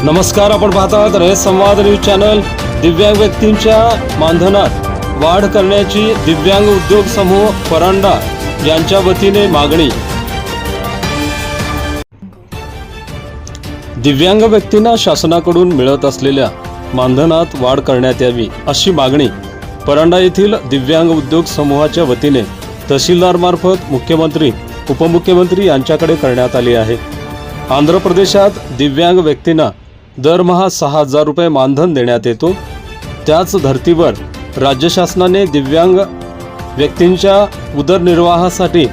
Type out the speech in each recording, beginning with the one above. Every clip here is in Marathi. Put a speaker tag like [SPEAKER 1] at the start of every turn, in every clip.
[SPEAKER 1] नमस्कार, आपण पाहतात रयत संवाद न्यूज चॅनल। दिव्यांग व्यक्तींच्या मानधनात वाढ करण्याची दिव्यांग उद्योग समूह परांडा यांच्या वतीने मागणी। दिव्यांग व्यक्तींना शासनाकडून मिळत असलेल्या मानधनात वाढ करण्यात यावी अशी मागणी परांडा येथील दिव्यांग उद्योग समूहाच्या वतीने तहसीलदार मार्फत मुख्यमंत्री उपमुख्यमंत्री यांच्याकडे करण्यात आली आहे। आंध्र प्रदेशात दिव्यांग व्यक्तींना दरमहा 6,000 रुपये मानधन देण्यात येतो। त्याच धर्तीवर राज्य शासनाने दिव्यांग व्यक्तींच्या उदरनिर्वाहासाठी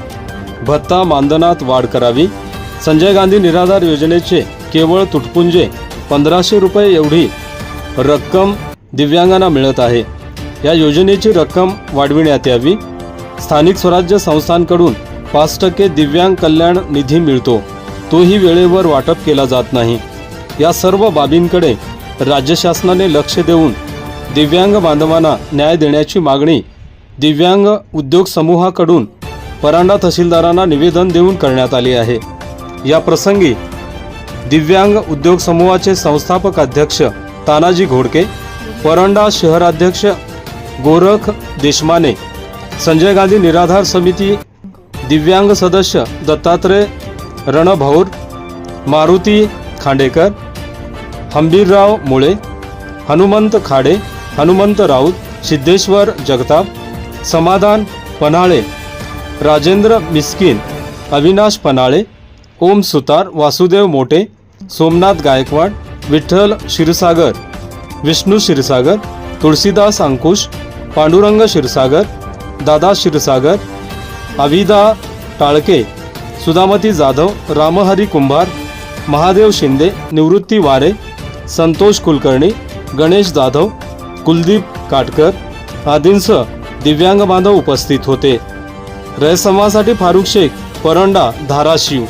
[SPEAKER 1] भत्ता मानधनात वाढ करावी। संजय गांधी निराधार योजनेचे केवळ तुटपुंजे 1500 रुपये एवढी रक्कम दिव्यांगांना मिळत आहे। या योजनेची रक्कम वाढविण्यात यावी। स्थानिक स्वराज्य संस्थांकडून 5% दिव्यांग कल्याण निधी मिळतो, तोही वेळेवर वाटप केला जात नाही। या सर्व बाबींकडे राज्य शासनाने लक्ष देऊन दिव्यांग बांधवांना न्याय देण्याची मागणी दिव्यांग उद्योग समूहाकडून परांडा तहसीलदारांना निवेदन देऊन करण्यात आली आहे। या प्रसंगी दिव्यांग उद्योग समूहाचे संस्थापक अध्यक्ष तानाजी घोडके, परांडा शहराध्यक्ष गोरख देशमाने, संजय गांधी निराधार समिती दिव्यांग सदस्य दत्तात्रय रणभौर, मारुती खांडेकर, हंबीरराव मुळे, हनुमंत खाडे, हनुमंत राऊत, सिद्धेश्वर जगताप, समाधान पन्हाळे, राजेंद्र मिस्किन, अविनाश पन्हाळे, ओम सुतार, वासुदेव मोटे, सोमनाथ गायकवाड, विठ्ठल क्षीरसागर, विष्णू क्षीरसागर, तुळशीदास अंकुश, पांडुरंग क्षीरसागर, दादा क्षीरसागर, अविदा टाळके, सुधामती जाधव, रामहरी कुंभार, महादेव शिंदे, निवृत्ती वारे, संतोष कुलकर्णी, गणेश जाधव, कुलदीप काटकर आदींसह दिव्यांग बांधव उपस्थित होते। रयत समाजासाठी फारुख शेख, परांडा, धाराशिव।